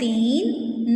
3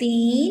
3